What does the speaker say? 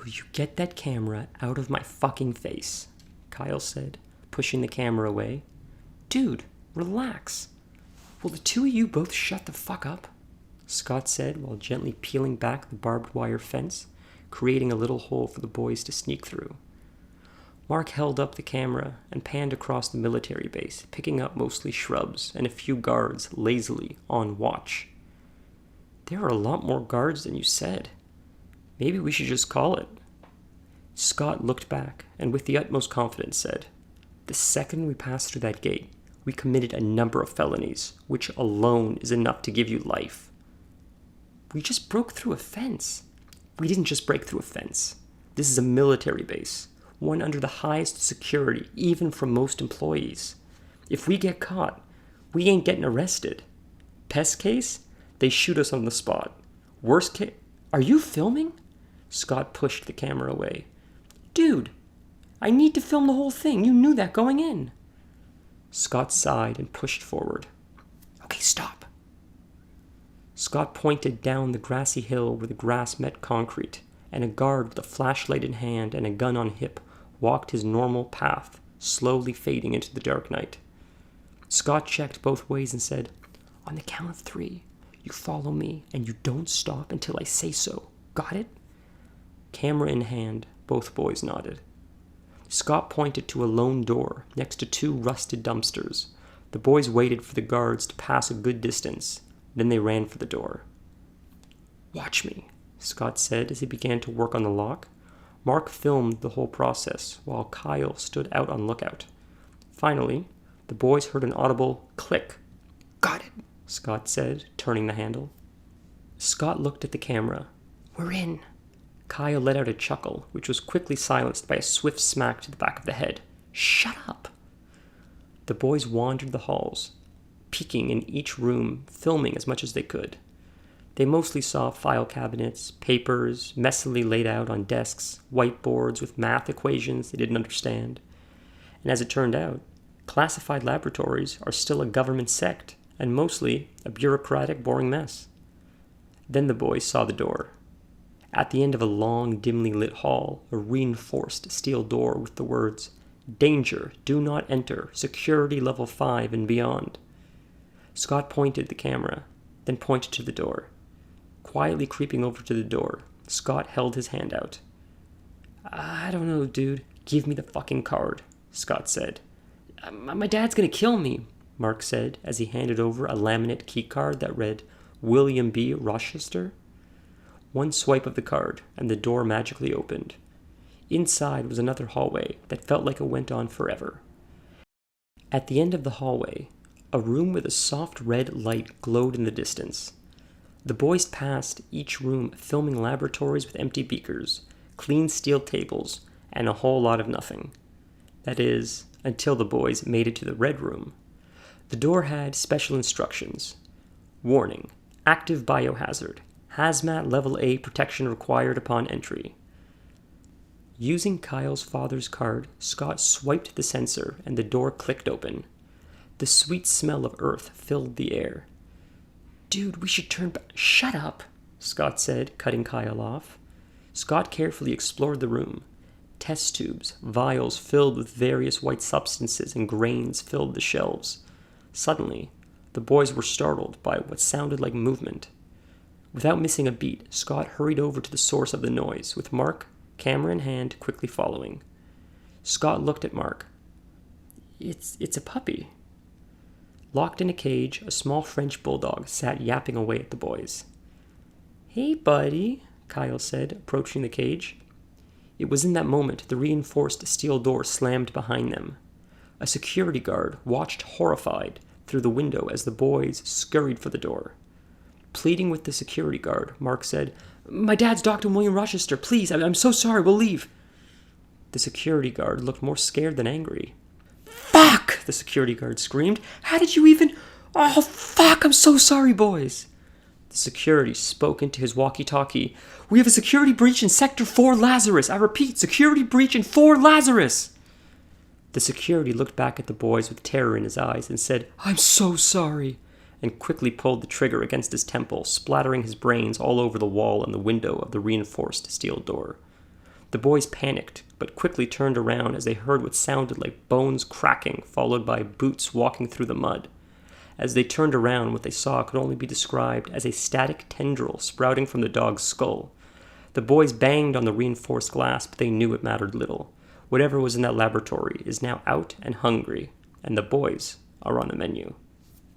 Will you get that camera out of my fucking face? Kyle said, pushing the camera away. Dude, relax. Will the two of you both shut the fuck up? Scott said while gently peeling back the barbed wire fence, creating a little hole for the boys to sneak through. Mark held up the camera and panned across the military base, picking up mostly shrubs and a few guards lazily on watch. There are a lot more guards than you said. Maybe we should just call it. Scott looked back and with the utmost confidence said, the second we passed through that gate, we committed a number of felonies, which alone is enough to give you life. We just broke through a fence. We didn't just break through a fence. This is a military base, one under the highest security, even from most employees. If we get caught, we ain't getting arrested. Pest case, they shoot us on the spot. Worst case, are you filming? Scott pushed the camera away. Dude, I need to film the whole thing. You knew that going in. Scott sighed and pushed forward. Okay, stop. Scott pointed down the grassy hill where the grass met concrete, and a guard with a flashlight in hand and a gun on hip walked his normal path, slowly fading into the dark night. Scott checked both ways and said, on the count of 3, you follow me and you don't stop until I say so. Got it? Camera in hand, both boys nodded. Scott pointed to a lone door next to 2 rusted dumpsters. The boys waited for the guards to pass a good distance. Then they ran for the door. Watch me, Scott said as he began to work on the lock. Mark filmed the whole process while Kyle stood out on lookout. Finally, the boys heard an audible click. Got it, Scott said, turning the handle. Scott looked at the camera. We're in. Kyle let out a chuckle, which was quickly silenced by a swift smack to the back of the head. Shut up! The boys wandered the halls, peeking in each room, filming as much as they could. They mostly saw file cabinets, papers, messily laid out on desks, whiteboards with math equations they didn't understand. And as it turned out, classified laboratories are still a government sect, and mostly a bureaucratic, boring mess. Then the boys saw the door. At the end of a long, dimly lit hall, a reinforced steel door with the words, Danger, do not enter, security level 5 and beyond. Scott pointed the camera, then pointed to the door. Quietly creeping over to the door, Scott held his hand out. I don't know, dude. Give me the fucking card, Scott said. My dad's gonna kill me, Mark said as he handed over a laminate key card that read, William B. Rochester. One swipe of the card, and the door magically opened. Inside was another hallway that felt like it went on forever. At the end of the hallway, a room with a soft red light glowed in the distance. The boys passed each room filming laboratories with empty beakers, clean steel tables, and a whole lot of nothing. That is, until the boys made it to the red room. The door had special instructions. Warning, active biohazard. Hazmat Level A protection required upon entry. Using Kyle's father's card, Scott swiped the sensor and the door clicked open. The sweet smell of earth filled the air. Dude, we should turn back. Shut up, Scott said, cutting Kyle off. Scott carefully explored the room. Test tubes, vials filled with various white substances and grains filled the shelves. Suddenly, the boys were startled by what sounded like movement. Without missing a beat, Scott hurried over to the source of the noise, with Mark, camera in hand, quickly following. Scott looked at Mark. It's a puppy. Locked in a cage, a small French bulldog sat yapping away at the boys. Hey, buddy, Kyle said, approaching the cage. It was in that moment the reinforced steel door slammed behind them. A security guard watched horrified through the window as the boys scurried for the door. Pleading with the security guard, Mark said, My dad's Dr. William Rochester. Please, I'm so sorry. We'll leave. The security guard looked more scared than angry. Fuck! The security guard screamed. How did you even... Oh, fuck! I'm so sorry, boys. The security spoke into his walkie-talkie. We have a security breach in Sector 4 Lazarus. I repeat, security breach in 4 Lazarus. The security looked back at the boys with terror in his eyes and said, I'm so sorry, and quickly pulled the trigger against his temple, splattering his brains all over the wall and the window of the reinforced steel door. The boys panicked, but quickly turned around as they heard what sounded like bones cracking, followed by boots walking through the mud. As they turned around, what they saw could only be described as a static tendril sprouting from the dog's skull. The boys banged on the reinforced glass, but they knew it mattered little. Whatever was in that laboratory is now out and hungry, and the boys are on the menu.